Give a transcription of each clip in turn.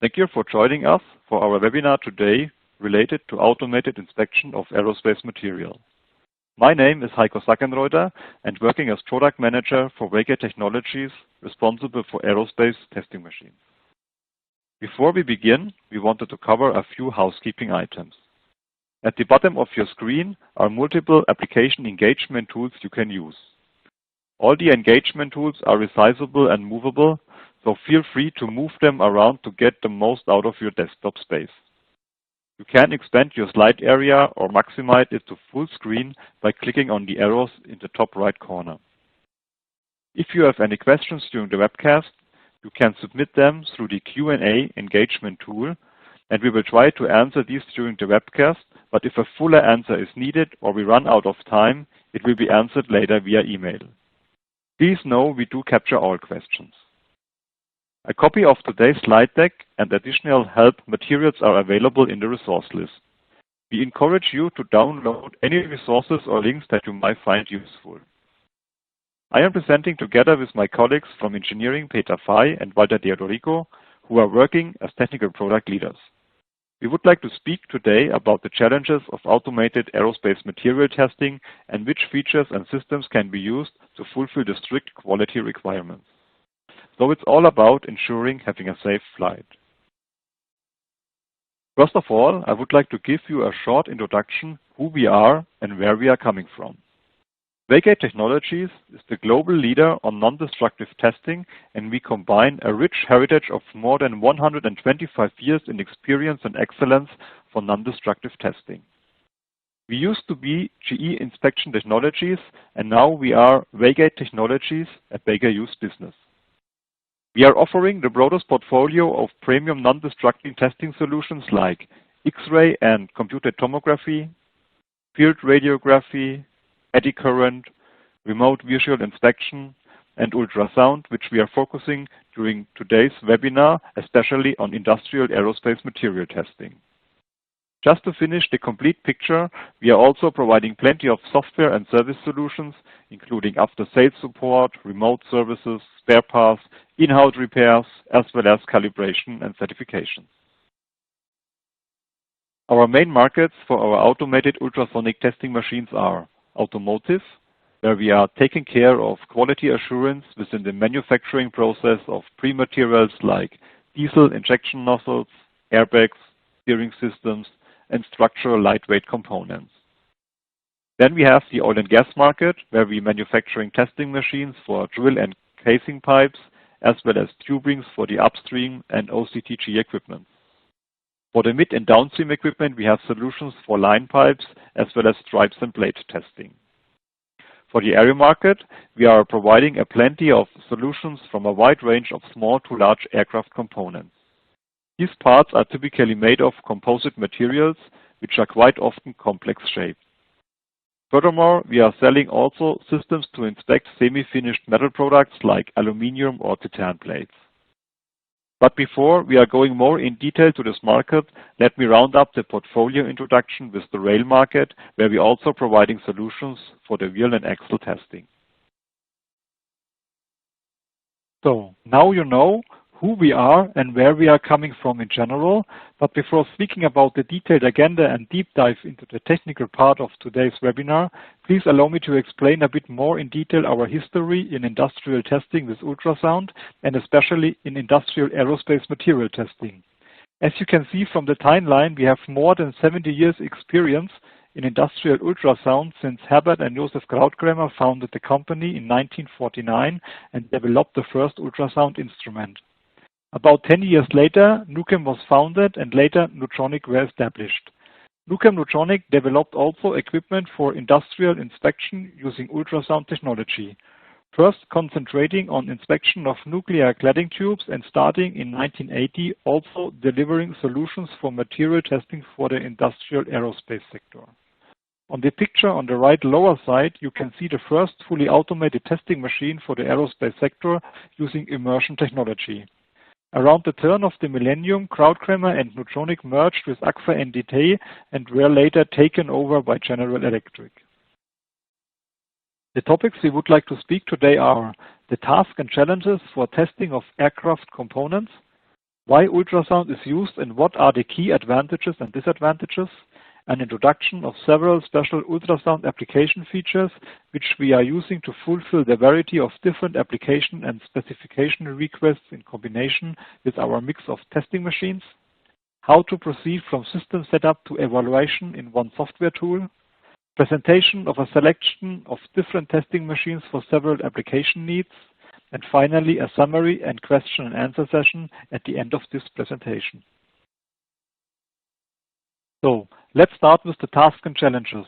Thank you for joining us for our webinar today related to automated inspection of aerospace material. My name is Heiko Sackenreuther and working as Product Manager for Waygate Technologies, responsible for Aerospace Testing Machines. Before we begin, we wanted to cover a few housekeeping items. At the bottom of your screen are multiple application engagement tools you can use. All the engagement tools are resizable and movable, so feel free to move them around to get the most out of your desktop space. You can expand your slide area or maximize it to full screen by clicking on the arrows in the top right corner. If you have any questions during the webcast, you can submit them through the Q&A engagement tool, and we will try to answer these during the webcast, but if a fuller answer is needed or we run out of time, it will be answered later via email. Please know we do capture all questions. A copy of today's slide deck and additional help materials are available in the resource list. We encourage you to download any resources or links that you might find useful. I am presenting together with my colleagues from engineering, Peter Fay and Walter De Odorico, who are working as technical product leaders. We would like to speak today about the challenges of automated aerospace material testing and which features and systems can be used to fulfill the strict quality requirements. So it's all about ensuring having a safe flight. First of all, I would like to give you a short introduction who we are and where we are coming from. Waygate Technologies is the global leader on non-destructive testing, and we combine a rich heritage of more than 125 years in experience and excellence for non-destructive testing. We used to be GE Inspection Technologies, and now we are Waygate Technologies, a Baker Hughes business. We are offering the broadest portfolio of premium non-destructive testing solutions like X-ray and computed tomography, field radiography, eddy current, remote visual inspection, and ultrasound, which we are focusing during today's webinar, especially on industrial aerospace material testing. Just to finish the complete picture, we are also providing plenty of software and service solutions, including after-sales support, remote services, spare parts, in-house repairs, as well as calibration and certification. Our main markets for our automated ultrasonic testing machines are automotive, where we are taking care of quality assurance within the manufacturing process of pre-materials like diesel injection nozzles, airbags, steering systems, and structural lightweight components. Then we have the oil and gas market, where we are manufacturing testing machines for drill and casing pipes, as well as tubings for the upstream and OCTG equipment. For the mid and downstream equipment, we have solutions for line pipes, as well as stripes and plate testing. For the aero market, we are providing plenty of solutions from a wide range of small to large aircraft components. These parts are typically made of composite materials, which are quite often complex shaped. Furthermore, we are selling also systems to inspect semi-finished metal products like aluminium or titan plates. But before we are going more in detail to this market, let me round up the portfolio introduction with the rail market, where we are also providing solutions for the wheel and axle testing. So now you know who we are and where we are coming from in general, but before speaking about the detailed agenda and deep dive into the technical part of today's webinar, please allow me to explain a bit more in detail our history in industrial testing with ultrasound, and especially in industrial aerospace material testing. As you can see from the timeline, we have more than 70 years experience in industrial ultrasound since Herbert and Josef Krautkramer founded the company in 1949 and developed the first ultrasound instrument. About 10 years later, NuChem was founded and later Nutronic were established. NuChem Nutronic developed also equipment for industrial inspection using ultrasound technology. First concentrating on inspection of nuclear cladding tubes and starting in 1980 also delivering solutions for material testing for the industrial aerospace sector. On the picture on the right lower side, you can see the first fully automated testing machine for the aerospace sector using immersion technology. Around the turn of the millennium, Krautkramer and Nutronic merged with Agfa NDT and were later taken over by General Electric. The topics we would like to speak today are the task and challenges for testing of aircraft components, why ultrasound is used and what are the key advantages and disadvantages, an introduction of several special ultrasound application features which we are using to fulfill the variety of different application and specification requests in combination with our mix of testing machines, how to proceed from system setup to evaluation in one software tool, presentation of a selection of different testing machines for several application needs, and finally a summary and question and answer session at the end of this presentation. So let's start with the tasks and challenges.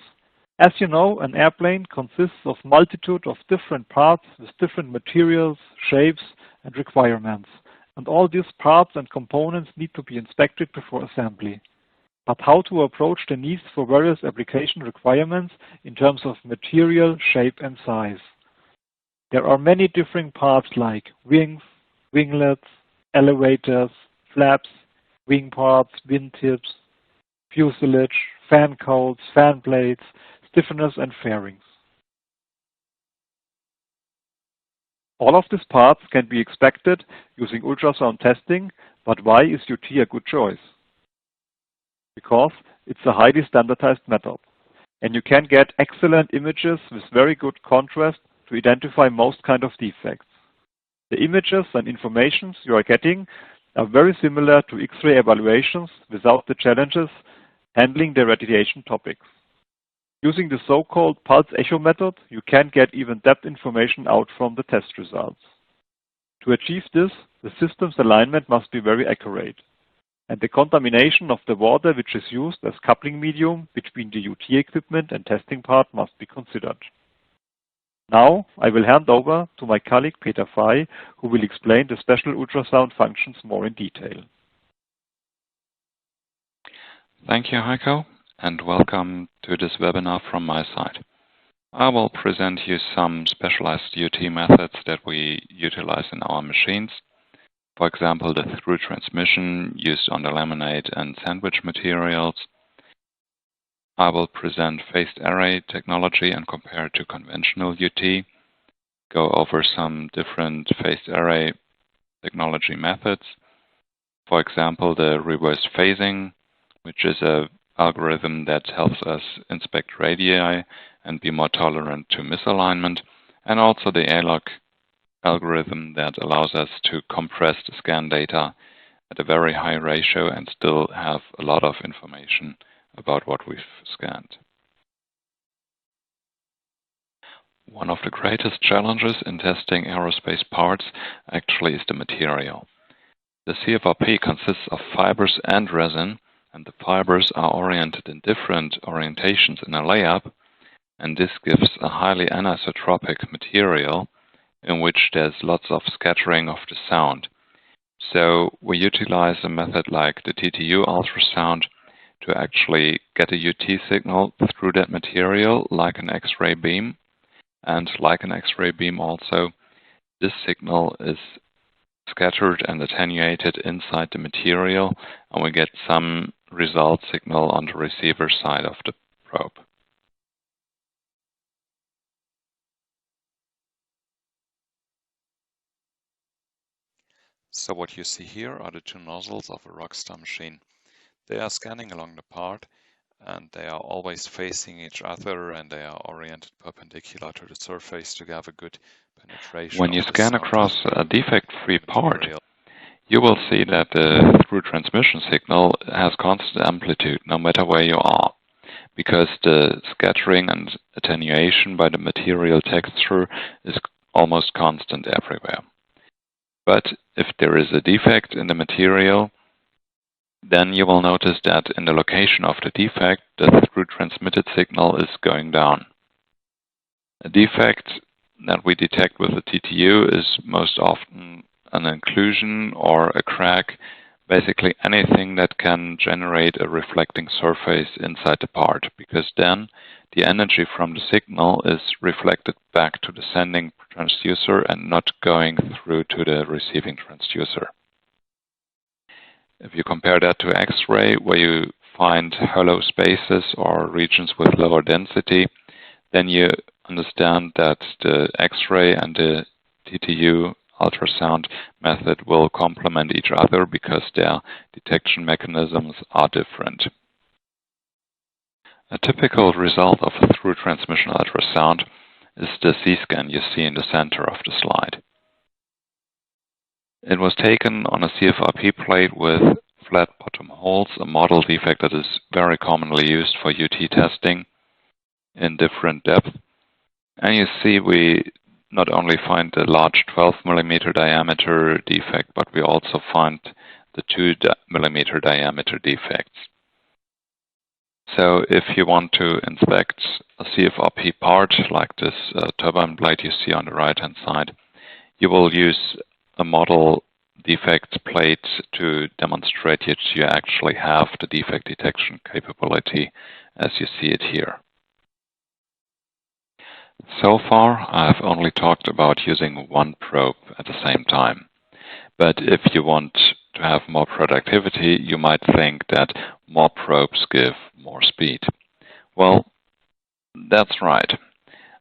As you know, an airplane consists of multitude of different parts with different materials, shapes, and requirements. And all these parts and components need to be inspected before assembly. But how to approach the needs for various application requirements in terms of material, shape, and size? There are many different parts like wings, winglets, elevators, flaps, wing parts, wing tips, fuselage, fan coats, fan blades, stiffeners, and fairings. All of these parts can be expected using ultrasound testing, but why is UT a good choice? Because it's a highly standardized method, and you can get excellent images with very good contrast to identify most kind of defects. The images and informations you are getting are very similar to X-ray evaluations without the challenges handling the radiation topics. Using the so-called pulse echo method, you can get even depth information out from the test results. To achieve this, the system's alignment must be very accurate, and the contamination of the water which is used as coupling medium between the UT equipment and testing part must be considered. Now, I will hand over to my colleague Peter Frey, who will explain the special ultrasound functions more in detail. Thank you, Heiko, and welcome to this webinar from my side. I will present you some specialized UT methods that we utilize in our machines. For example, the through transmission used on the laminate and sandwich materials. I will present phased array technology and compare it to conventional UT, go over some different phased array technology methods. For example, the reverse phasing, which is an algorithm that helps us inspect radii and be more tolerant to misalignment, and also the ALOK algorithm that allows us to compress the scan data at a very high ratio and still have a lot of information about what we've scanned. One of the greatest challenges in testing aerospace parts actually is the material. The CFRP consists of fibers and resin, and the fibers are oriented in different orientations in a layup, and this gives a highly anisotropic material in which there's lots of scattering of the sound. So we utilize a method like the TTU ultrasound to actually get a UT signal through that material like an X-ray beam. And like an X-ray beam also, this signal is scattered and attenuated inside the material, and we get some result signal on the receiver side of the probe. So what you see here are the two nozzles of a RokStar machine. They are scanning along the part, and they are always facing each other, and they are oriented perpendicular to the surface to have a good penetration. When you scan across a defect-free part, you will see that the through transmission signal has constant amplitude no matter where you are, because the scattering and attenuation by the material texture is almost constant everywhere. But if there is a defect in the material, then you will notice that in the location of the defect, the through transmitted signal is going down. A defect that we detect with the TTU is most often an occlusion or a crack, basically anything that can generate a reflecting surface inside the part, because then the energy from the signal is reflected back to the sending transducer and not going through to the receiving transducer. If you compare that to X-ray, where you find hollow spaces or regions with lower density, then you understand that the X-ray and the TTU ultrasound method will complement each other because their detection mechanisms are different. A typical result of a through transmission ultrasound is the C-scan you see in the center of the slide. It was taken on a CFRP plate with flat bottom holes, a model defect that is very commonly used for UT testing in different depth. And you see we not only find the large 12 mm diameter defect, but we also find the 2 mm diameter defects. So if you want to inspect a CFRP part like this turbine blade you see on the right hand side, you will use a model defect plate to demonstrate that you actually have the defect detection capability as you see it here. So far, I've only talked about using one probe at the same time. But if you want to have more productivity, you might think that more probes give more speed. Well, that's right.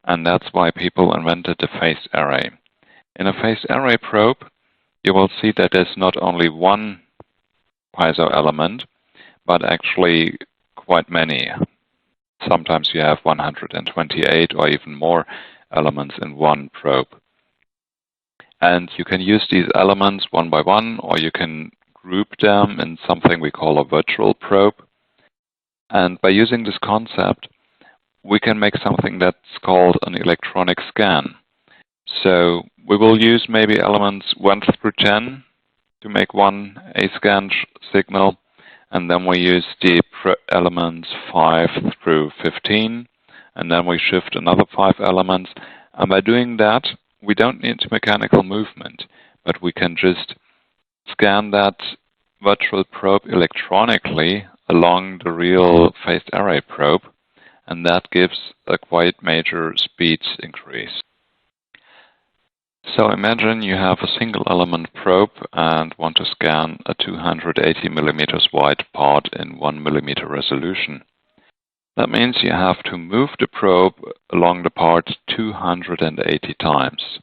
And that's why people invented the phased array. In a phased array probe, you will see that there's not only one piezo element, but actually quite many. Sometimes you have 128 or even more elements in one probe. And you can use these elements one by one, or you can group them in something we call a virtual probe. And by using this concept, we can make something that's called an electronic scan. So we will use maybe elements 1 through 10 to make one A-scan signal. And then we use the elements 5 through 15, and then we shift another 5 elements. And by doing that, we don't need mechanical movement, but we can just scan that virtual probe electronically along the real phased array probe, and that gives a quite major speed increase. So imagine you have a single element probe and want to scan a 280 millimeters wide part in 1 millimeter resolution. That means you have to move the probe along the part 280 times.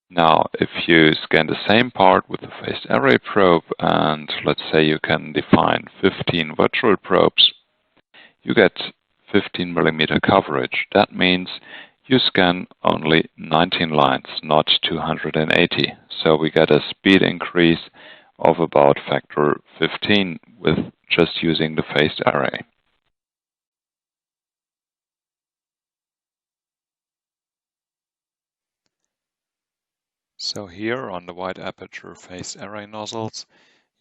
Now, if you scan the same part with a phased array probe, and let's say you can define 15 virtual probes, you get 15 millimeter coverage. That means you scan only 19 lines, not 280. So we get a speed increase of about factor 15 with just using the phased array. So here on the wide aperture phased array nozzles,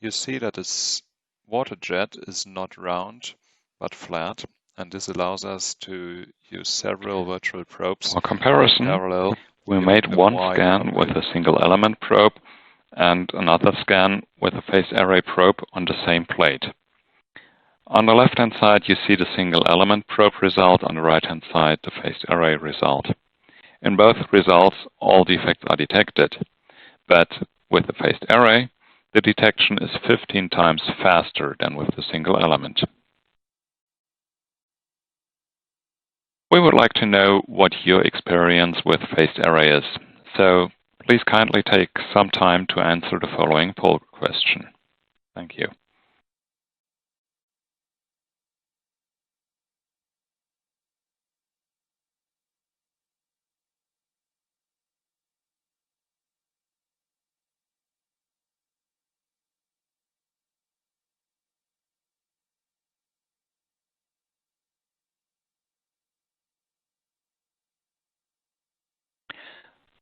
you see that this water jet is not round, but flat. And this allows us to use several virtual probes. For comparison, parallel, we made one scan with a single element probe and another scan with a phased array probe on the same plate. On the left-hand side, you see the single element probe result. On the right-hand side, the phased array result. In both results, all defects are detected. But with the phased array, the detection is 15 times faster than with the single element. We would like to know what your experience with phased array is, so please kindly take some time to answer the following poll question. Thank you.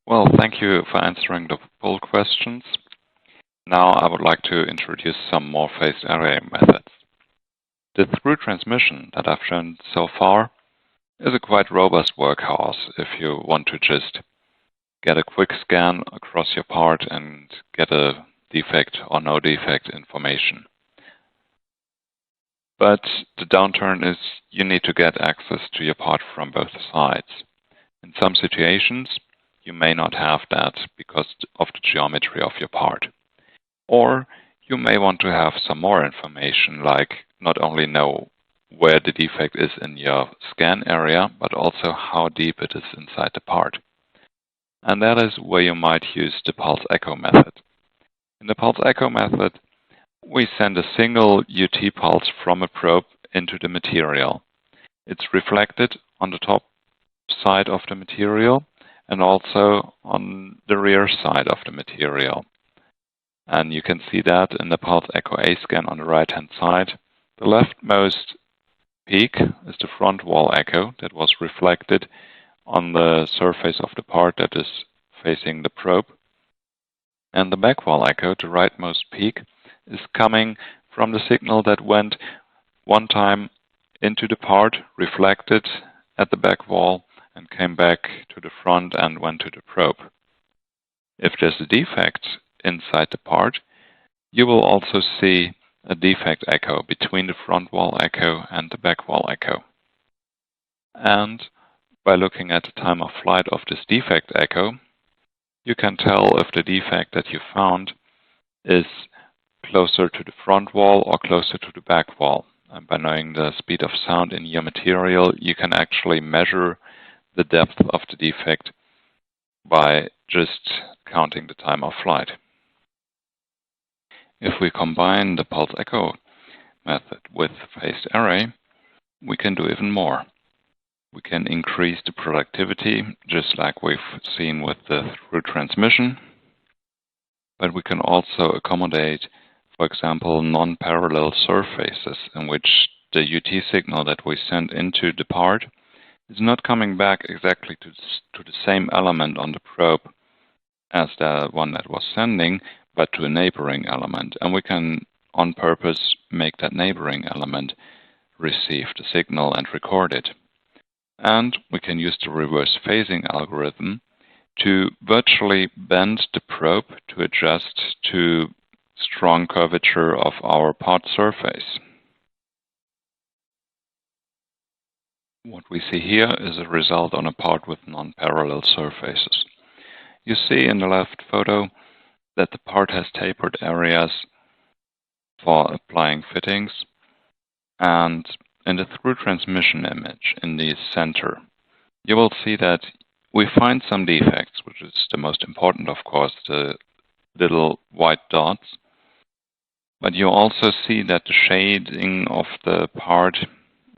Well, thank you for answering the poll questions. Now I would like to introduce some more phased array methods. The through transmission that I've shown so far is a quite robust workhorse if you want to just get a quick scan across your part and get a defect or no defect information. But the downturn is you need to get access to your part from both sides. In some situations, you may not have that because of the geometry of your part. Or you may want to have some more information, like not only know where the defect is in your scan area, but also how deep it is inside the part. and that is where you might use the pulse echo method. In the pulse echo method, we send a single UT pulse from a probe into the material. It's reflected on the top side of the material and also on the rear side of the material. And you can see that in the pulse echo A scan on the right-hand side. The leftmost peak is the front wall echo that was reflected on the surface of the part that is facing the probe. And the back wall echo, the rightmost peak, is coming from the signal that went one time into the part, reflected at the back wall, and came back to the front and went to the probe. If there's a defect inside the part, you will also see a defect echo between the front wall echo and the back wall echo. And by looking at the time of flight of this defect echo, you can tell if the defect that you found is closer to the front wall or closer to the back wall. And by knowing the speed of sound in your material, you can actually measure the depth of the defect by just counting the time of flight. If we combine the pulse echo method with phased array, we can do even more. We can increase the productivity, just like we've seen with the through transmission, but we can also accommodate, for example, non-parallel surfaces in which the UT signal that we send into the part is not coming back exactly to the same element on the probe as the one that was sending, but to a neighboring element. And we can, on purpose, make that neighboring element receive the signal and record it. And we can use the reverse phasing algorithm to virtually bend the probe to adjust to strong curvature of our part surface. What we see here is a result on a part with non-parallel surfaces. You see in the left photo that the part has tapered areas for applying fittings, and in the through transmission image in the center, you will see that we find some defects, which is the most important, of course, the little white dots. But you also see that the shading of the part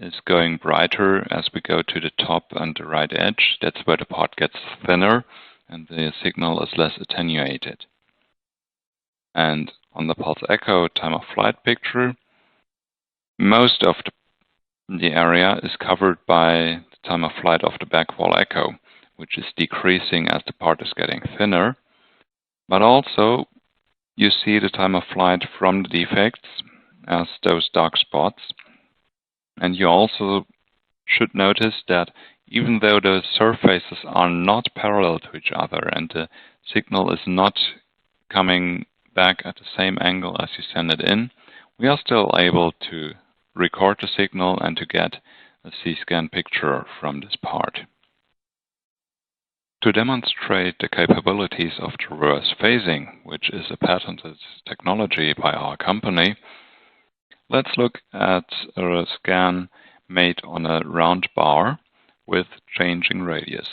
is going brighter as we go to the top and the right edge. That's where the part gets thinner and the signal is less attenuated. And on the pulse echo time of flight picture, most of the area is covered by the time of flight of the back wall echo, which is decreasing as the part is getting thinner. But also, you see the time of flight from the defects as those dark spots. And you also should notice that even though the surfaces are not parallel to each other and the signal is not coming back at the same angle as you send it in, we are still able to record the signal and to get a C-scan picture from this part. To demonstrate the capabilities of the reverse phasing, which is a patented technology by our company, let's look at a scan made on a round bar with changing radius.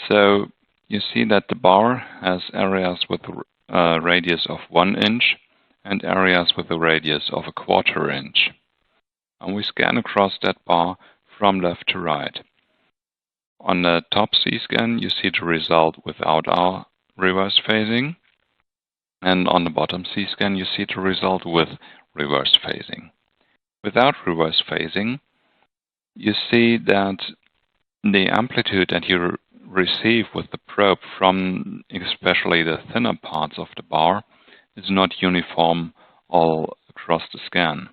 So you see that the bar has areas with a radius of 1 inch and areas with a radius of 1/4 inch. And we scan across that bar from left to right. On the top C-scan, you see the result without our reverse phasing. And on the bottom C-scan, you see the result with reverse phasing. Without reverse phasing, you see that the amplitude that you receive with the probe from especially the thinner parts of the bar is not uniform all across the scan,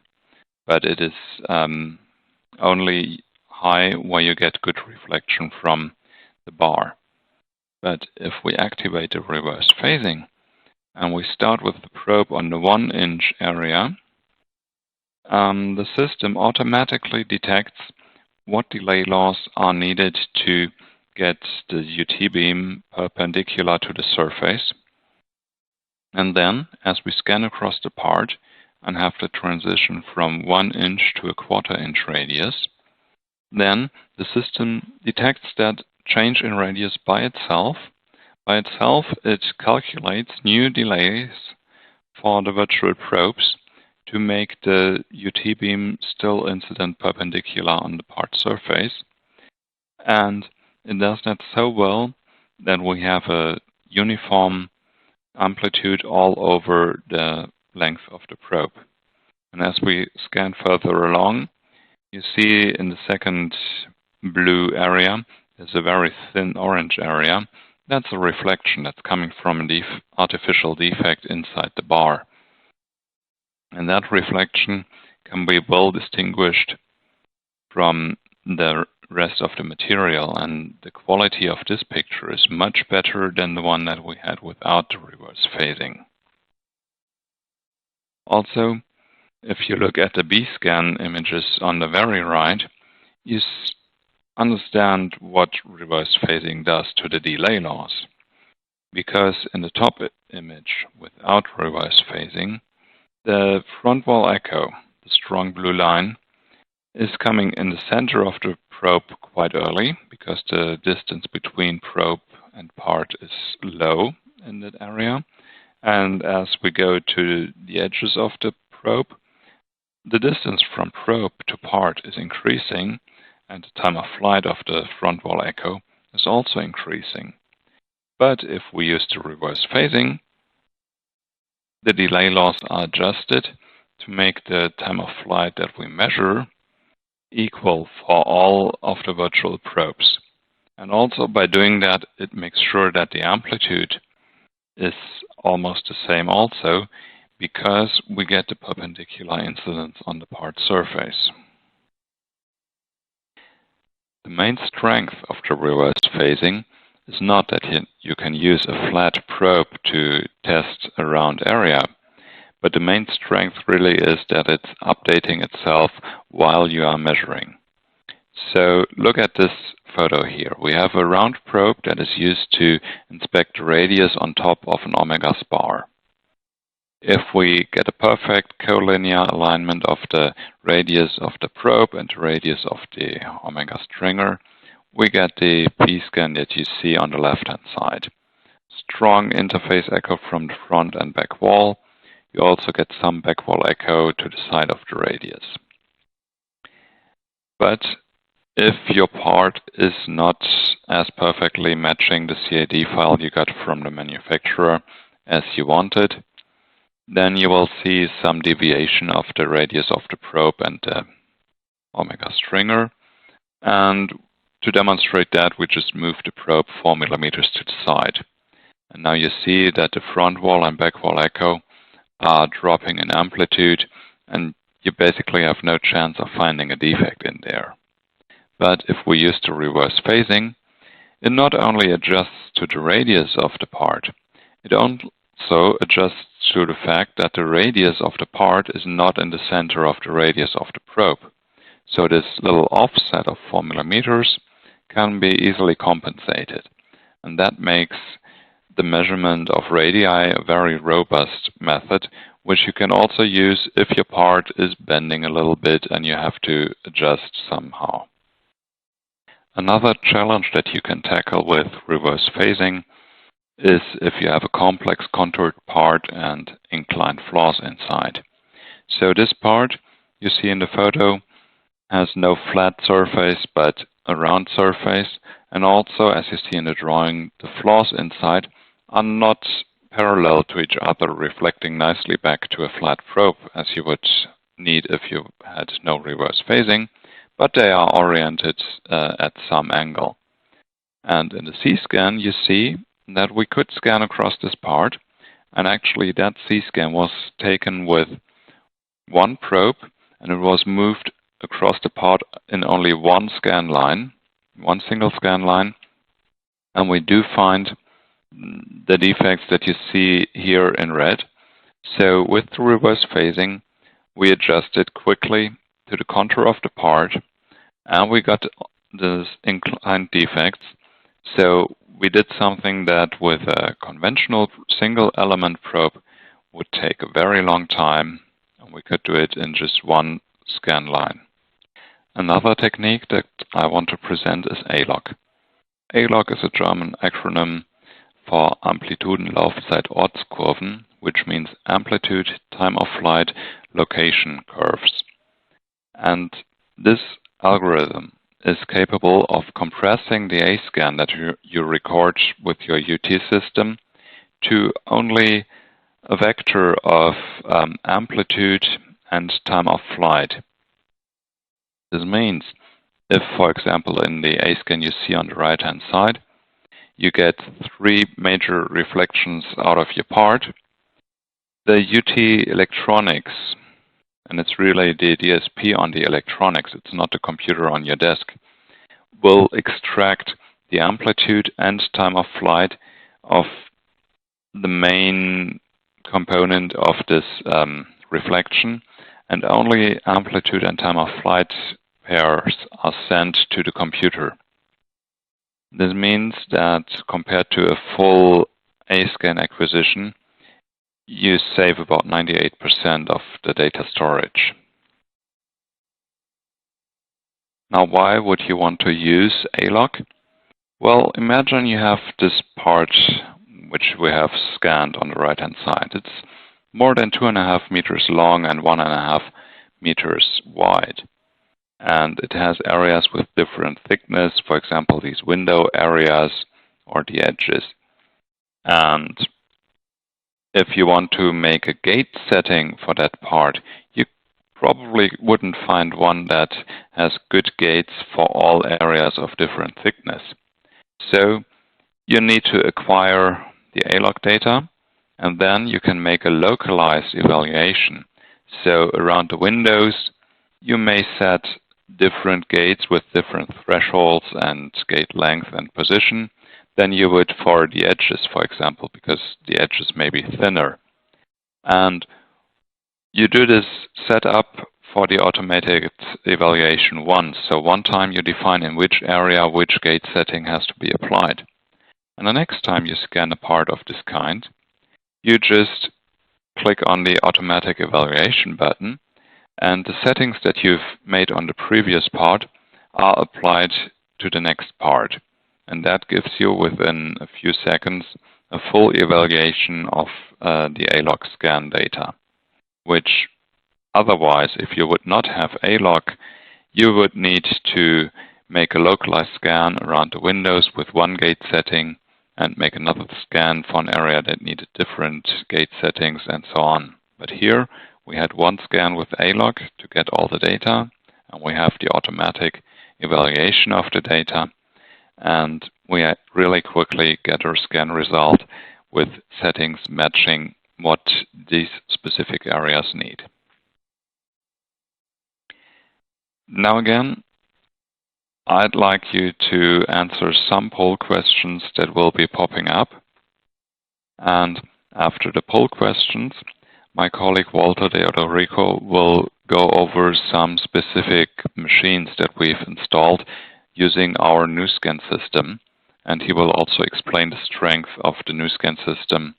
but it is only high where you get good reflection from the bar. But if we activate the reverse phasing and we start with the probe on the 1 inch area, the system automatically detects what delay loss are needed to get the UT beam perpendicular to the surface. And then, as we scan across the part and have the transition from 1 inch to 1/4 inch radius, then the system detects that change in radius by itself By itself, it calculates new delays for the virtual probes to make the UT beam still incident perpendicular on the part surface. And it does that so well that we have a uniform amplitude all over the length of the probe. And as we scan further along, you see in the second blue area, there's a very thin orange area. That's a reflection that's coming from an artificial defect inside the bar. And that reflection can be well distinguished from the rest of the material, and the quality of this picture is much better than the one that we had without the reverse phasing. Also, if you look at the B-scan images on the very right, you understand what reverse phasing does to the delay loss. Because in the top image without reverse phasing, the front wall echo, the strong blue line, is coming in the center of the probe quite early because the distance between probe and part is low in that area. And as we go to the edges of the probe, the distance from probe to part is increasing, and the time of flight of the front wall echo is also increasing. But if we use the reverse phasing, the delay loss are adjusted to make the time of flight that we measure equal for all of the virtual probes. And also by doing that, it makes sure that the amplitude is almost the same also, because we get the perpendicular incidence on the part surface. The main strength of the reverse phasing is not that you can use a flat probe to test a round area, but the main strength really is that it's updating itself while you are measuring. So look at this photo here. We have a round probe that is used to inspect the radius on top of an omega spar. If we get a perfect collinear alignment of the radius of the probe and the radius of the omega stringer, we get the P-scan that you see on the left-hand side. Strong interface echo from the front and back wall. You also get some back wall echo to the side of the radius. But if your part is not as perfectly matching the CAD file you got from the manufacturer as you wanted, then you will see some deviation of the radius of the probe and the omega stringer. And to demonstrate that, we just move the probe 4 millimeters to the side. And now you see that the front wall and back wall echo are dropping in amplitude, and you basically have no chance of finding a defect in there. But if we use the reverse phasing, it not only adjusts to the radius of the part, it also adjusts to the fact that the radius of the part is not in the center of the radius of the probe. So this little offset of 4 millimeters can be easily compensated. And that makes the measurement of radii a very robust method, which you can also use if your part is bending a little bit and you have to adjust somehow. Another challenge that you can tackle with reverse phasing is if you have a complex contoured part and inclined flaws inside. So this part you see in the photo has no flat surface but a round surface, and also, as you see in the drawing, the flaws inside are not parallel to each other, reflecting nicely back to a flat probe as you would need if you had no reverse phasing, but they are oriented at some angle. And in the C-scan you see that we could scan across this part, and actually that C-scan was taken with one probe, and it was moved across the part in only one scan line, one single scan line, and we do find the defects that you see here in red. So with the reverse phasing, we adjusted quickly to the contour of the part, and we got these inclined defects. So we did something that with a conventional single element probe would take a very long time, and we could do it in just one scan line. Another technique that I want to present is ALOK. ALOK is a German acronym for Amplitudenlaufzeit-Ortskurven, which means amplitude, time of flight, location curves. And this algorithm is capable of compressing the A-scan that you record with your UT system to only a vector of amplitude and time of flight. This means if, for example, in the A-scan you see on the right-hand side, you get 3 major reflections out of your part, the UT electronics, and it's really the DSP on the electronics, it's not the computer on your desk, will extract the amplitude and time of flight of the main component of this reflection, and only amplitude and time of flight pairs are sent to the computer. This means that compared to a full A-scan acquisition, you save about 98% of the data storage. Now, why would you want to use ALOK? Well, imagine you have this part which we have scanned on the right-hand side. It's more than 2.5 meters long and 1.5 meters wide. And it has areas with different thickness, for example, these window areas or the edges. And if you want to make a gate setting for that part, you probably wouldn't find one that has good gates for all areas of different thickness. So you need to acquire the ALOK data, and then you can make a localized evaluation. So around the windows, you may set different gates with different thresholds and gate length and position than you would for the edges, for example, because the edges may be thinner. And you do this setup for the automated evaluation once. So one time you define in which area which gate setting has to be applied. And the next time you scan a part of this kind, you just click on the automatic evaluation button, and the settings that you've made on the previous part are applied to the next part. And that gives you, within a few seconds, a full evaluation of the ALOK scan data, which otherwise, if you would not have ALOK, you would need to make a localized scan around the windows with one gate setting and make another scan for an area that needed different gate settings and so on. But here we had one scan with ALOK to get all the data, and we have the automatic evaluation of the data, and we really quickly get our scan result with settings matching what these specific areas need. Now again, I'd like you to answer some poll questions that will be popping up. And after the poll questions, my colleague Walter De Odorico will go over some specific machines that we've installed using our NuScan system. And he will also explain the strength of the NuScan system,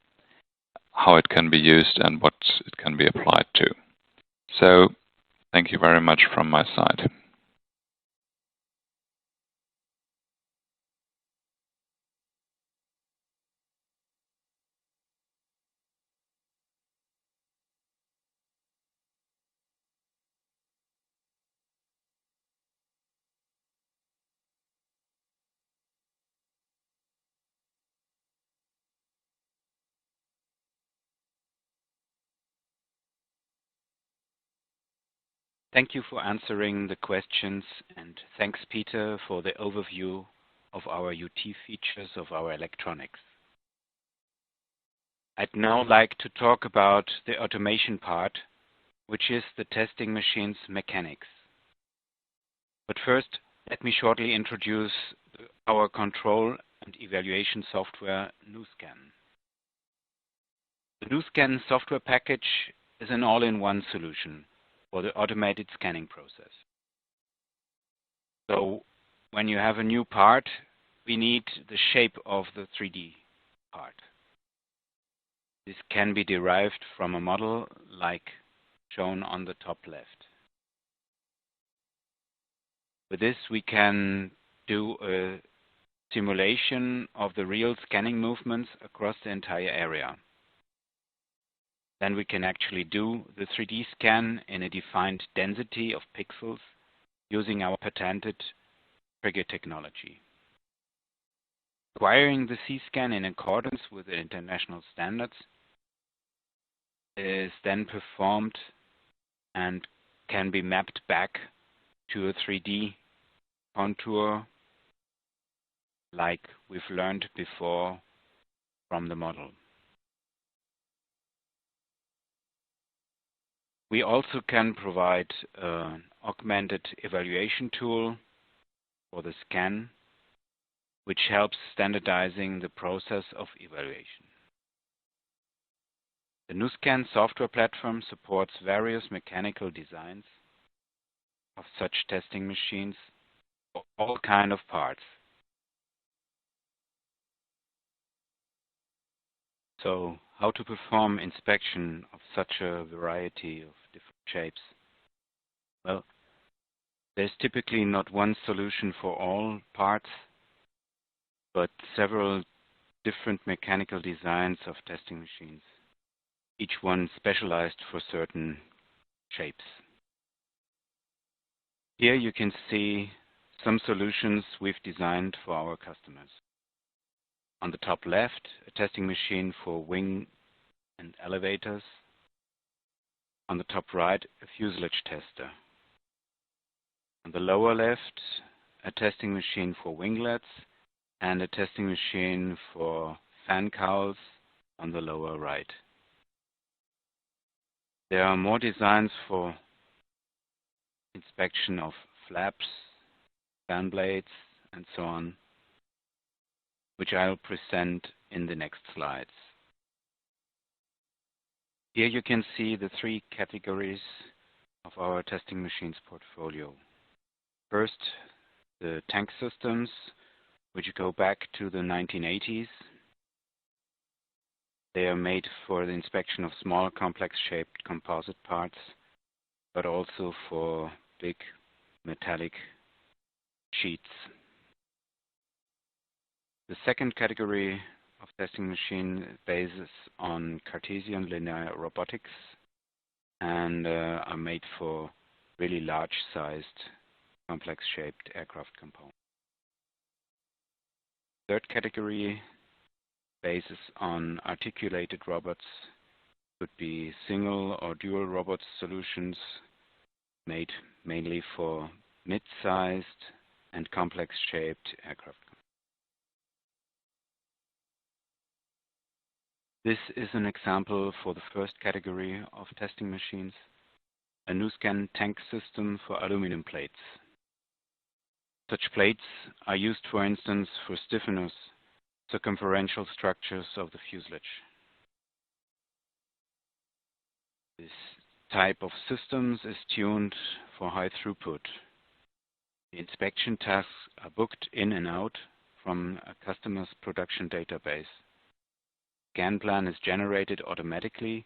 how it can be used and what it can be applied to. So, thank you very much from my side. Thank you for answering the questions, and thanks, Peter, for the overview of our UT features of our electronics. I'd now like to talk about the automation part, which is the testing machine's mechanics. But first, let me shortly introduce our control and evaluation software, NuScan. The NuScan software package is an all-in-one solution for the automated scanning process. So when you have a new part, we need the shape of the 3D part. This can be derived from a model like shown on the top left. With this, we can do a simulation of the real scanning movements across the entire area. Then we can actually do the 3D scan in a defined density of pixels using our patented trigger technology. Acquiring the C-scan in accordance with the international standards is then performed and can be mapped back to a 3D contour like we've learned before from the model. We also can provide an augmented evaluation tool for the scan, which helps standardizing the process of evaluation. The NuScan software platform supports various mechanical designs of such testing machines for all kinds of parts. So, how to perform inspection of such a variety of different shapes? Well, there's typically not one solution for all parts, but several different mechanical designs of testing machines, each one specialized for certain shapes. Here you can see some solutions we've designed for our customers. On the top left, a testing machine for wing and elevators. On the top right, a fuselage tester. On the lower left, a testing machine for winglets and a testing machine for fan cowls on the lower right. There are more designs for inspection of flaps, fan blades, and so on, which I'll present in the next slides. Here you can see the three categories of our testing machines portfolio. First, the tank systems, which go back to the 1980s. They are made for the inspection of small, complex-shaped composite parts, but also for big metallic sheets. The second category of testing machine bases on Cartesian linear robotics and are made for really large-sized, complex-shaped aircraft components. Third category bases on articulated robots, could be single or dual robot solutions made mainly for mid-sized and complex-shaped aircraft. This is an example for the first category of testing machines, a NuScan tank system for aluminum plates. Such plates are used, for instance, for stiffeners, circumferential structures of the fuselage. This type of systems is tuned for high throughput. The inspection tasks are booked in and out from a customer's production database. Scan plan is generated automatically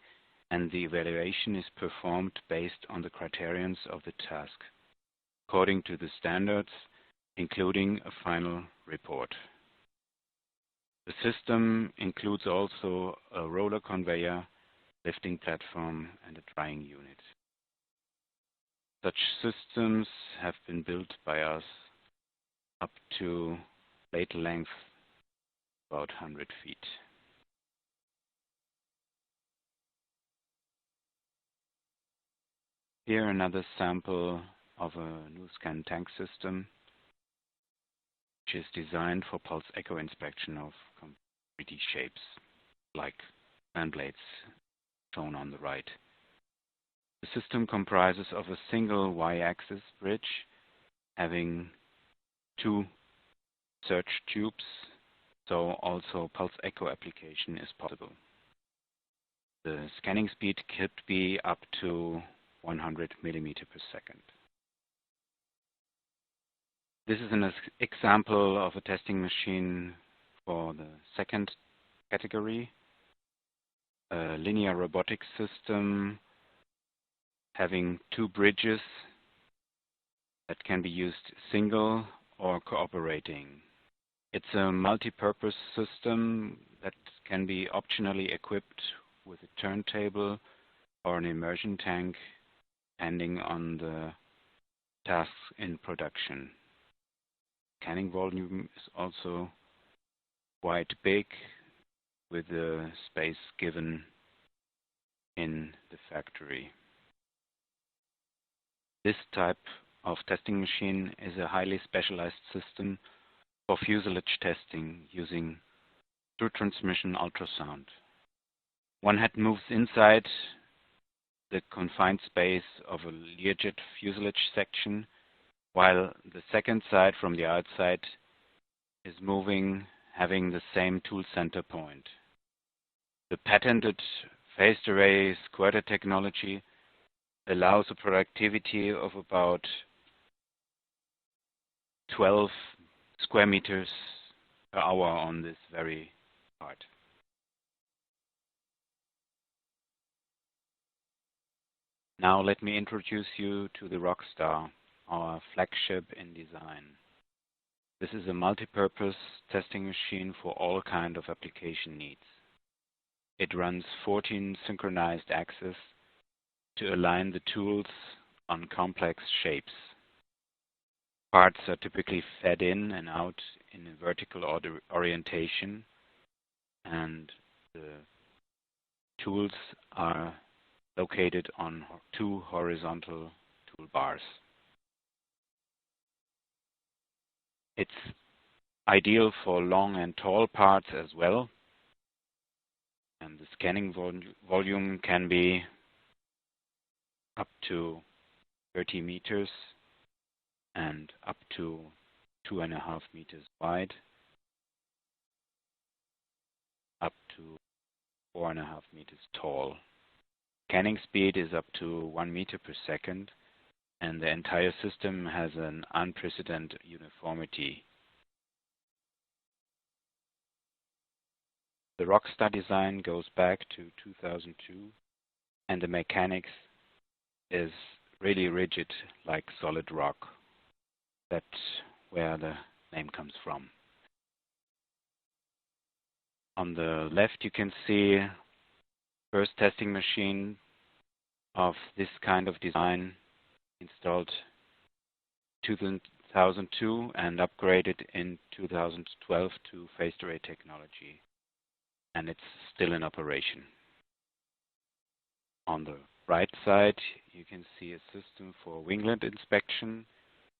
and the evaluation is performed based on the criterions of the task, according to the standards, including a final report. The system includes also a roller conveyor, lifting platform, and a drying unit. Such systems have been built by us up to blade length about 100 feet. Here another sample of a NuScan tank system, which is designed for pulse echo inspection of 3D shapes, like fan blades shown on the right. The system comprises of a single Y-axis bridge having two search tubes, so also pulse echo application is possible. The scanning speed could be up to 100 millimeters per second. This is an example of a testing machine for the second category, a linear robotics system having two bridges that can be used single or cooperating. It's a multi-purpose system that can be optionally equipped with a turntable or an immersion tank, depending on the tasks in production. Scanning volume is also quite big, with the space given in the factory. This type of testing machine is a highly specialized system for fuselage testing using through transmission ultrasound. One head moves inside the confined space of a Learjet fuselage section, while the second side from the outside is moving, having the same tool center point. The patented phased array squirter technology allows a productivity of about 12 square meters per hour on this very part. Now let me introduce you to the RokStar, our flagship in design. This is a multi-purpose testing machine for all kinds of application needs. It runs 14 synchronized axes to align the tools on complex shapes. Parts are typically fed in and out in a vertical orientation, and the tools are located on two horizontal toolbars. It's ideal for long and tall parts as well, and the scanning volume can be up to 30 meters and up to 2.5 meters wide, up to 4.5 meters tall. Scanning speed is up to 1 meter per second, and the entire system has an unprecedented uniformity. The RokStar design goes back to 2002, and the mechanics is really rigid, like solid rock. That's where the name comes from. On the left, you can see first testing machine of this kind of design installed 2002 and upgraded in 2012 to phased array technology, and it's still in operation. On the right side, you can see a system for winglet inspection.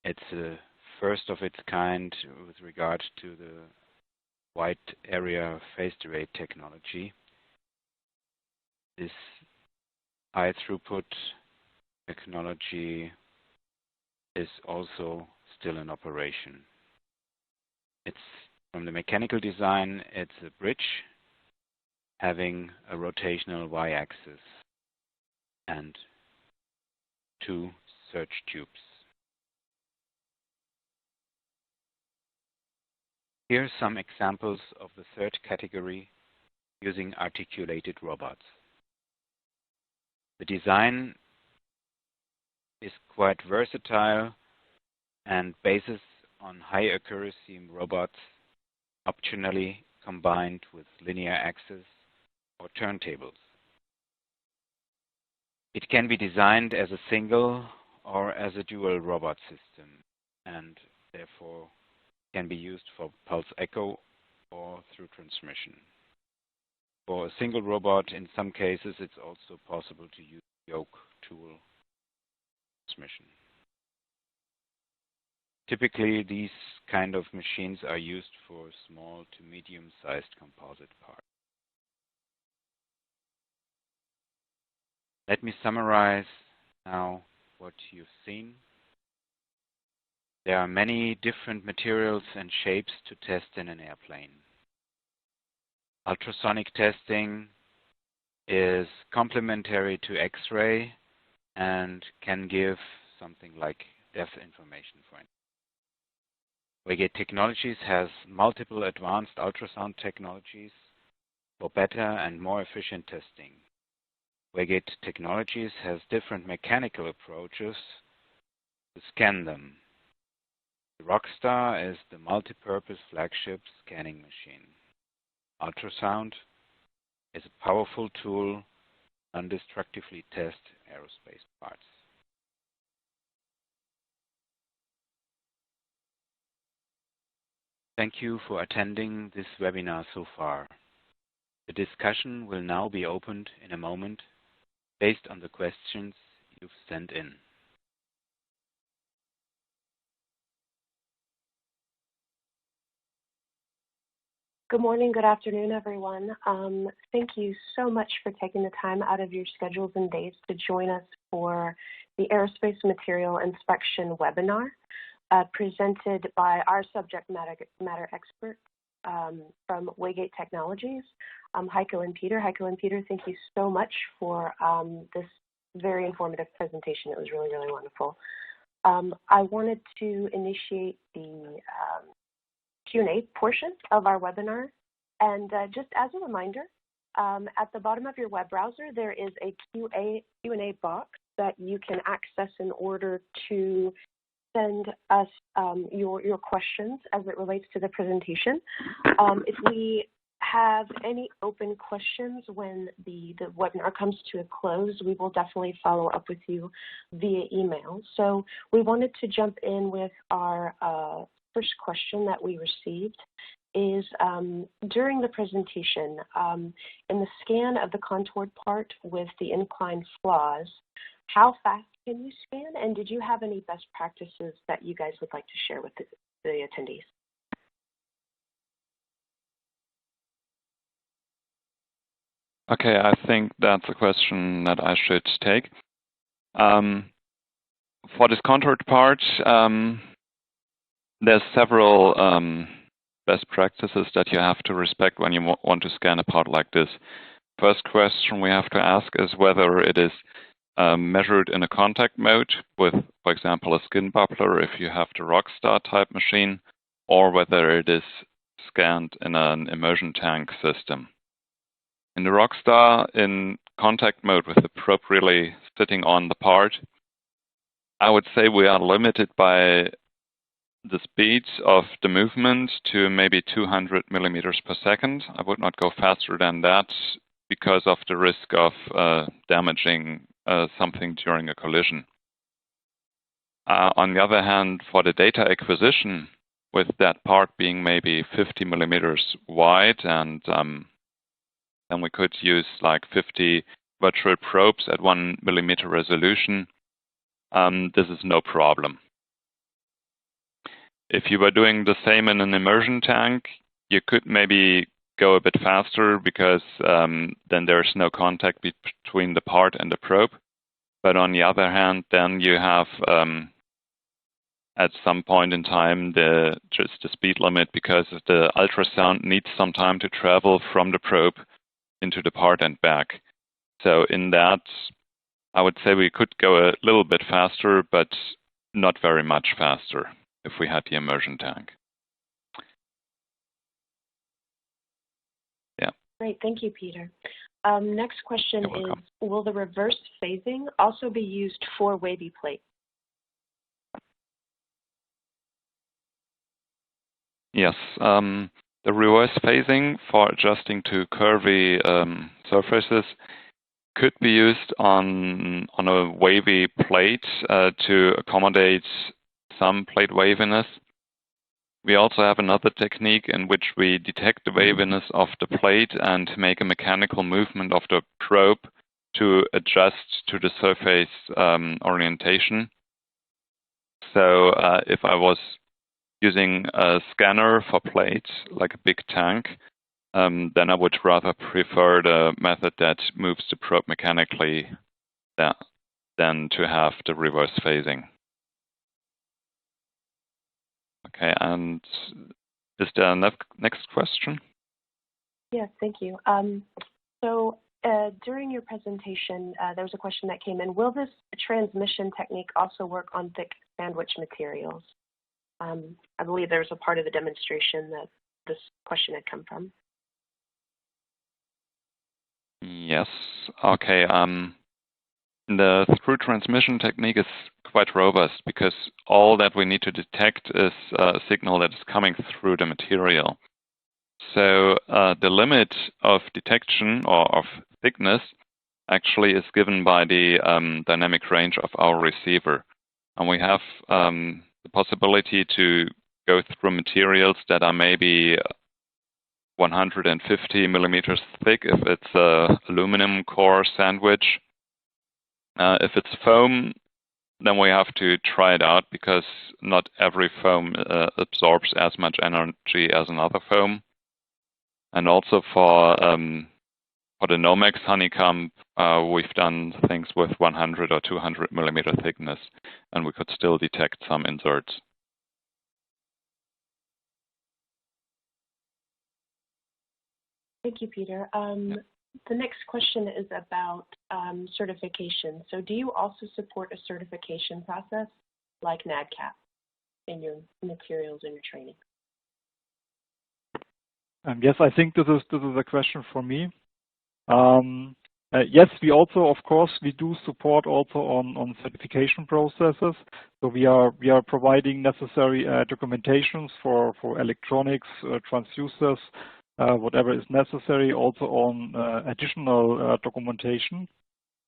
It's the first of its kind with regard to the wide area phased array technology. This high throughput technology is also still in operation. It's from the mechanical design, it's a bridge having a rotational y-axis and two search tubes. Here are some examples of the third category using articulated robots. The design is quite versatile and bases on high accuracy robots, optionally combined with linear axes or turntables. It can be designed as a single or as a dual robot system, and therefore can be used for pulse echo or through transmission. For a single robot, in some cases, it's also possible to use yoke tool transmission. Typically, these kind of machines are used for small to medium-sized composite parts. Let me summarize now what you've seen. There are many different materials and shapes to test in an airplane. Ultrasonic testing is complementary to X-ray and can give something like depth information, for instance. Waygate Technologies has multiple advanced ultrasound technologies for better and more efficient testing. Waygate Technologies has different mechanical approaches to scan them. The RokStar is the multi-purpose flagship scanning machine. Ultrasound is a powerful tool to non-destructively test aerospace parts. Thank you for attending this webinar so far. The discussion will now be opened in a moment based on the questions you've sent in. Good morning, good afternoon, everyone. Thank you so much for taking the time out of your schedules and days to join us for the Aerospace Material Inspection webinar presented by our subject matter expert from Waygate Technologies, Heiko and Peter. Heiko and Peter, thank you so much for this very informative presentation. It was really, really wonderful. I wanted to initiate the Q&A portion of our webinar. And just as a reminder, at the bottom of your web browser, there is a Q&A box that you can access in order to send us your questions as it relates to the presentation. If we have any open questions when the webinar comes to a close, we will definitely follow up with you via email. So we wanted to jump in with our first question that we received is during the presentation, in the scan of the contoured part with the inclined flaws, how fast can you scan? And did you have any best practices that you guys would like to share with the attendees? Okay, I think that's a question that I should take. For this contoured part, there's several best practices that you have to respect when you want to scan a part like this. First question we have to ask is whether it is measured in a contact mode with, for example, a skin bubbler if you have the RokStar type machine, or whether it is scanned in an immersion tank system. In the RokStar, in contact mode with the probe really sitting on the part, I would say we are limited by the speeds of the movement to maybe 200 millimeters per second. I would not go faster than that because of the risk of damaging something during a collision. On the other hand, for the data acquisition, with that part being maybe 50 millimeters wide, and then we could use like 50 virtual probes at 1 millimeter resolution, this is no problem. If you were doing the same in an immersion tank, you could maybe go a bit faster because then there's no contact between the part and the probe. But on the other hand, then you have at some point in time just the speed limit because the ultrasound needs some time to travel from the probe into the part and back. So in that, I would say we could go a little bit faster, but not very much faster if we had the immersion tank. Yeah. Great, thank you, Peter. Next question is, will the reverse phasing also be used for wavy plate? Yes, the reverse phasing for adjusting to curvy surfaces could be used on a wavy plate to accommodate some plate waviness. We also have another technique in which we detect the waviness of the plate and make a mechanical movement of the probe to adjust to the surface orientation. So if I was using a scanner for plates, like a big tank, then I would rather prefer the method that moves the probe mechanically than to have the reverse phasing. Okay, and is there a next question? Yes, thank you. So during your presentation, there was a question that came in. Will this transmission technique also work on thick sandwich materials? I believe there was a part of the demonstration that this question had come from. Yes. Okay. The through transmission technique is quite robust because all that we need to detect is a signal that is coming through the material. So the limit of detection or of thickness actually is given by the dynamic range of our receiver. And we have the possibility to go through materials that are maybe 150 millimeters thick if it's a aluminum core sandwich. If it's foam, then we have to try it out because not every foam absorbs as much energy as another foam. And also for the Nomex honeycomb, we've done things with 100 or 200 millimeter thickness, and we could still detect some inserts. Thank you, Peter. The next question is about certification. So do you also support a certification process like NADCAP in your materials and your training? Yes, I think this is a question for me. Yes, we also, of course, we do support also on certification processes. So we are providing necessary documentations for electronics, transducers, whatever is necessary, also on additional documentation.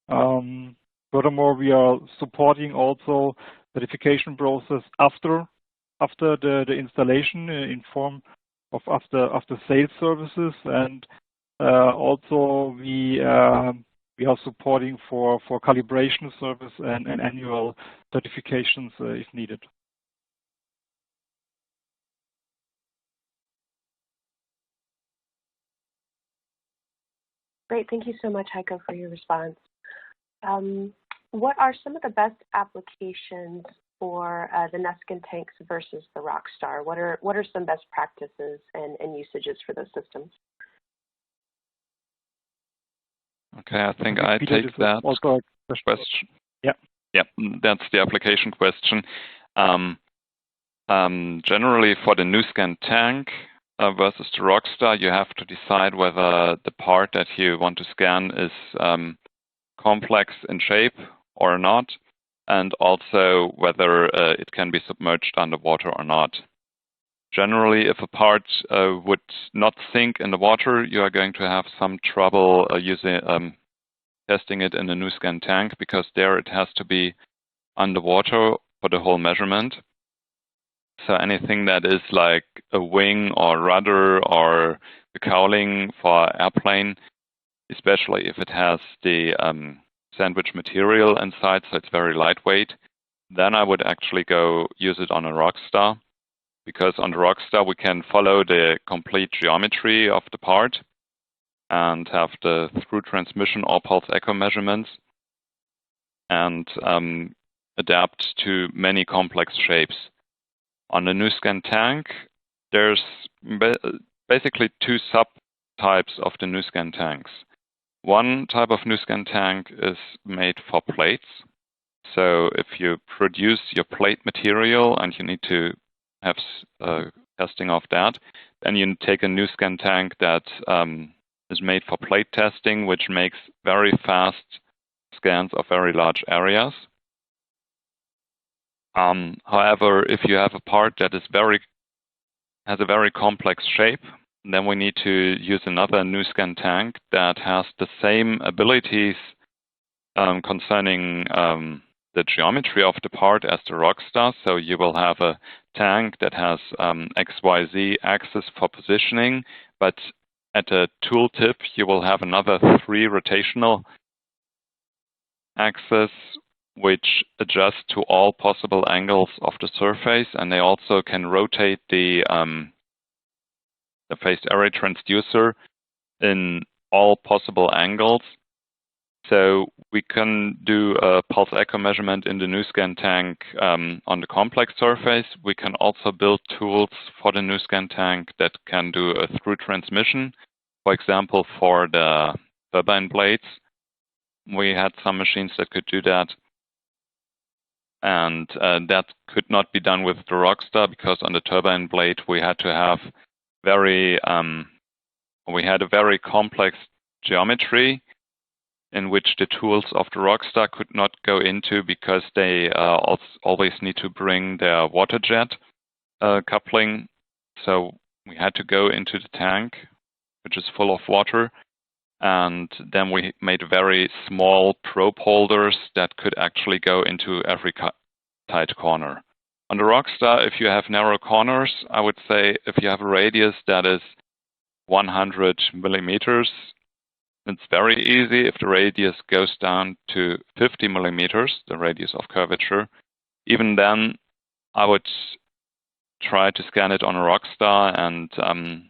Furthermore, we are supporting also certification process after the installation in form of after sales services, and also we are supporting for calibration service and annual certifications if needed. Great, thank you so much, Heiko, for your response. What are some of the best applications for the NuScan tanks versus the RokStar? What are some best practices and usages for those systems? Okay, I think I take that question. Yeah, that's the application question. Generally, for the NuScan tank versus the RokStar, you have to decide whether the part that you want to scan is complex in shape or not, and also whether it can be submerged underwater or not. Generally, if a part would not sink in the water, you are going to have some trouble testing it in a NuScan tank because there it has to be underwater for the whole measurement. So anything that is like a wing or rudder or the cowling for airplane, especially if it has the sandwich material inside, so it's very lightweight, then I would actually go use it on a RokStar, because on the RokStar we can follow the complete geometry of the part and have the through transmission or pulse echo measurements and adapt to many complex shapes. On the NuScan tank, there's basically two subtypes of the NuScan tanks. One type of NuScan tank is made for plates. So if you produce your plate material and you need to have testing of that, then you take a NuScan tank that is made for plate testing, which makes very fast scans of very large areas. However, if you have a part that is has a very complex shape, then we need to use another NuScan tank that has the same abilities concerning the geometry of the part as the RokStar. So you will have a tank that has XYZ axis for positioning, but at the tooltip you will have another 3 rotational axes which adjust to all possible angles of the surface, and they also can rotate the phased array transducer in all possible angles. So we can do a pulse echo measurement in the NuScan tank on the complex surface. We can also build tools for the NuScan tank that can do a through transmission. For example, for the turbine blades, we had some machines that could do that. And that could not be done with the RokStar because on the turbine blade we had to have we had a very complex geometry, in which the tools of the RokStar could not go into because they always need to bring their water jet coupling. So we had to go into the tank, which is full of water, and then we made very small probe holders that could actually go into every tight corner. On the RokStar, if you have narrow corners, I would say if you have a radius that is 100 millimeters, it's very easy. If the radius goes down to 50 millimeters, the radius of curvature, even then I would try to scan it on a RokStar, and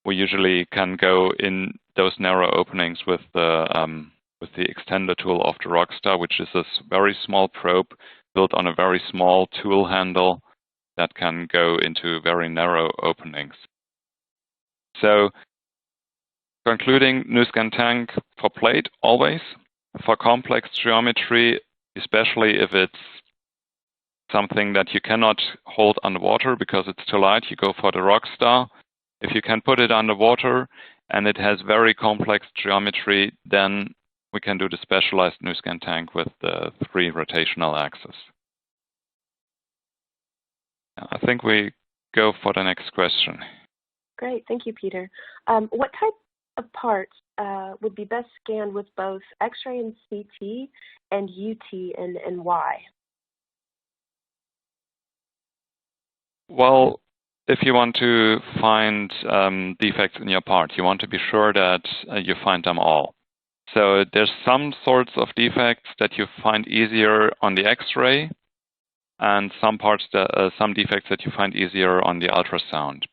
we usually can go in those narrow openings with the extender tool of the RokStar, which is a very small probe built on a very small tool handle that can go into very narrow openings. So, concluding, NuScan tank for plate always. For complex geometry, especially if it's something that you cannot hold underwater because it's too light, you go for the RokStar. If you can put it underwater and it has very complex geometry, then we can do the specialized NuScan tank with the 3 rotational axes. I think we go for the next question. Great, thank you, Peter. What type of parts would be best scanned with both X-ray and CT and UT, and why? Well, if you want to find defects in your part, you want to be sure that you find them all. So there's some sorts of defects that you find easier on the X-ray, and some defects that you find easier on the ultrasound.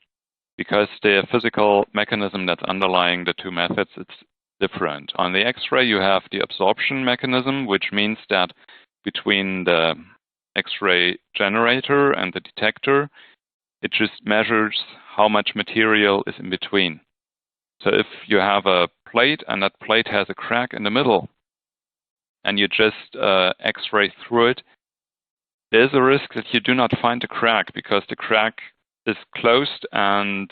Because the physical mechanism that's underlying the 2 methods, it's different. On the X-ray, you have the absorption mechanism, which means that between the X-ray generator and the detector, it just measures how much material is in between. So if you have a plate and that plate has a crack in the middle, and you just X-ray through it, there's a risk that you do not find the crack because the crack is closed and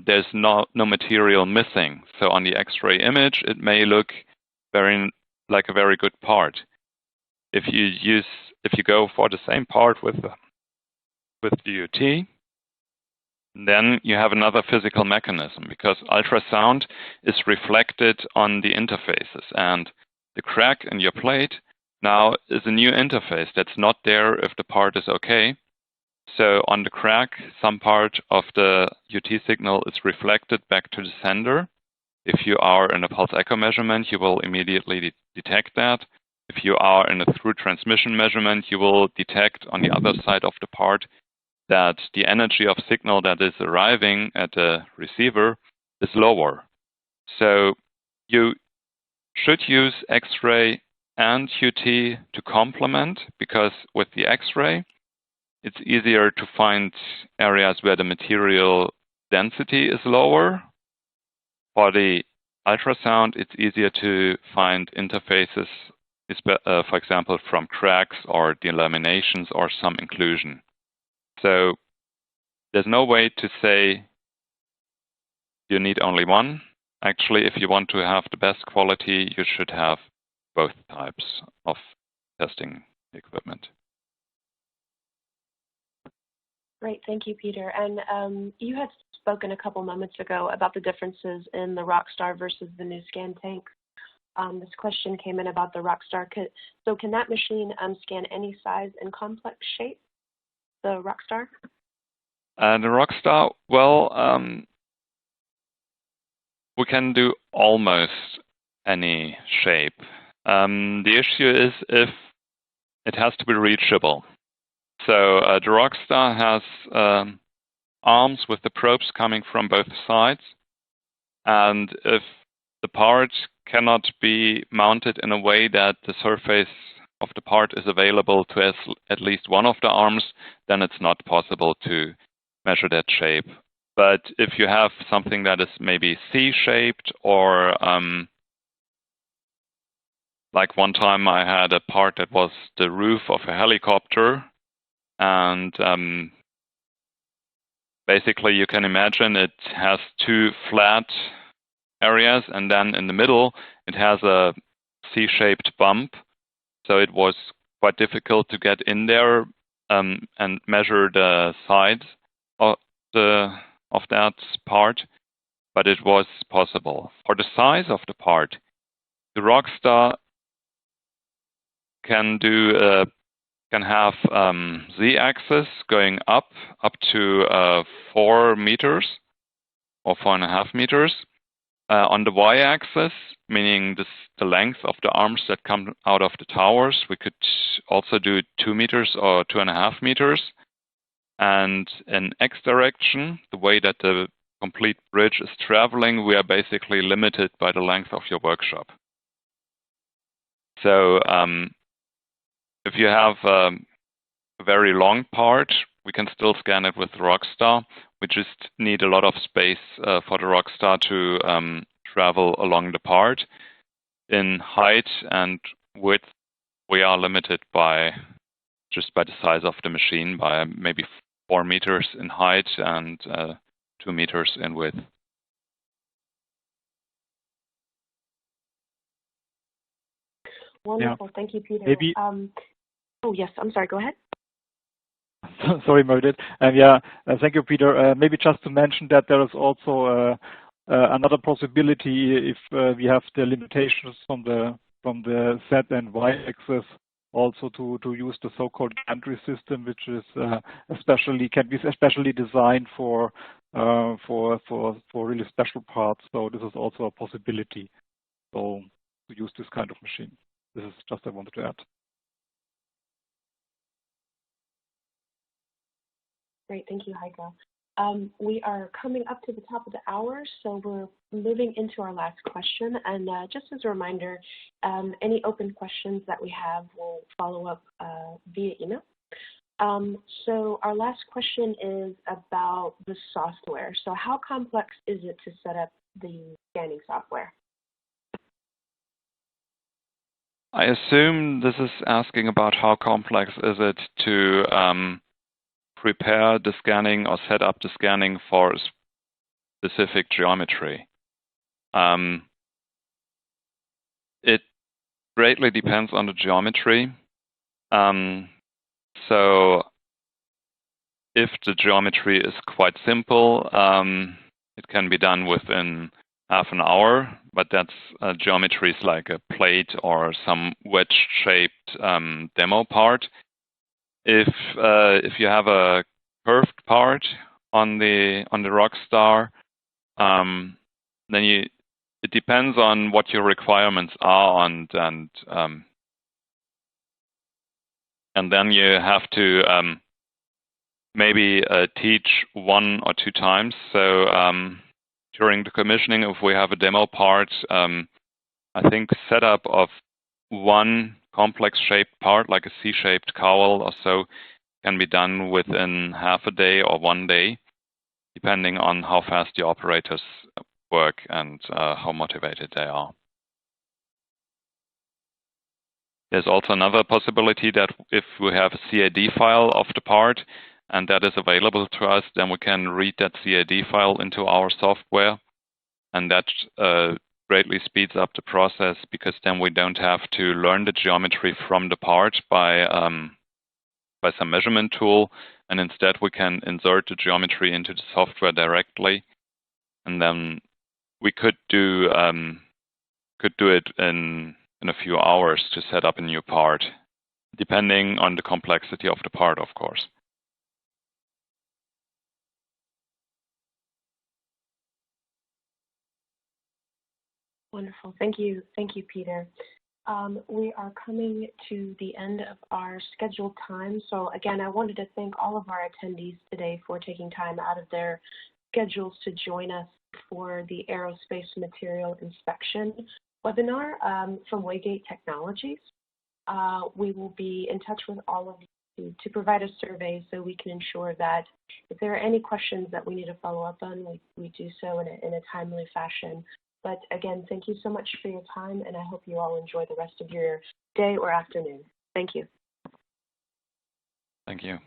there's no material missing. So on the X-ray image, it may look like a very good part. If you go for the same part with the UT, then you have another physical mechanism because ultrasound is reflected on the interfaces, and the crack in your plate now is a new interface that's not there if the part is okay. So on the crack, some part of the UT signal is reflected back to the sender. If you are in a pulse echo measurement, you will immediately detect that. If you are in a through transmission measurement, you will detect on the other side of the part that the energy of signal that is arriving at the receiver is lower. So you should use X-ray and UT to complement, because with the X-ray, it's easier to find areas where the material density is lower. For the ultrasound, it's easier to find interfaces, for example, from cracks or delaminations or some inclusion. So there's no way to say you need only one. Actually, if you want to have the best quality, you should have both types of testing equipment. Great, thank you, Peter. And you had spoken a couple moments ago about the differences in the RokStar versus the NuScan tank. This question came in about the RokStar. So can that machine scan any size and complex shape, the RokStar? The RokStar, well, we can do almost any shape. The issue is if it has to be reachable. So the RokStar has arms with the probes coming from both sides, and if the part cannot be mounted in a way that the surface of the part is available to at least one of the arms, then it's not possible to measure that shape. But if you have something that is maybe C-shaped, or like one time I had a part that was the roof of a helicopter, and basically you can imagine it has 2 flat areas, and then in the middle it has a C-shaped bump, so it was quite difficult to get in there and measure the size of that part, but it was possible. For the size of the part, the RokStar can have z-axis going up to 4 meters or 4.5 meters. On the y-axis, meaning the length of the arms that come out of the towers, we could also do 2 meters or 2.5 meters. And in X direction, the way that the complete bridge is traveling, we are basically limited by the length of your workshop. So if you have a very long part, we can still scan it with the RokStar. We just need a lot of space for the RokStar to travel along the part. In height and width, we are limited just by the size of the machine, by maybe 4 meters in height and 2 meters in width. Wonderful. Yeah. Thank you, Peter. Maybe. Oh, yes. I'm sorry. Go ahead. Sorry, Meredith. Yeah, thank you, Peter. Maybe just to mention that there is also another possibility if we have the limitations from the Z and Y axis, also to use the so-called gantry system, which is can be especially designed for really special parts. So this is also a possibility. So to use this kind of machine. This is just I wanted to add. Great, thank you, Heiko. We are coming up to the top of the hour, so we're moving into our last question. And just as a reminder, any open questions that we have will follow up via email. So our last question is about the software. So how complex is it to set up the scanning software? I assume this is asking about how complex is it to prepare the scanning or set up the scanning for a specific geometry. It greatly depends on the geometry. So if the geometry is quite simple, it can be done within half an hour, but that's geometries like a plate or some wedge-shaped demo part. If you have a curved part on the RokStar, then it depends on what your requirements are, and then you have to maybe teach 1 or 2 times. So during the commissioning, if we have a demo part, I think setup of one complex shaped part, like a C-shaped cowl or so, can be done within half a day or 1 day, depending on how fast the operators work and how motivated they are. There's also another possibility that if we have a CAD file of the part and that is available to us, then we can read that CAD file into our software, and that greatly speeds up the process, because then we don't have to learn the geometry from the part by some measurement tool, and instead we can insert the geometry into the software directly, and then we could do it in a few hours to set up a new part, depending on the complexity of the part, of course. Wonderful. Thank you, Peter. We are coming to the end of our scheduled time. So again, I wanted to thank all of our attendees today for taking time out of their schedules to join us for the Aerospace Material Inspection webinar from Waygate Technologies. We will be in touch with all of you to provide a survey so we can ensure that if there are any questions that we need to follow up on, we do so in a timely fashion. But again, thank you so much for your time, and I hope you all enjoy the rest of your day or afternoon. Thank you. Thank you.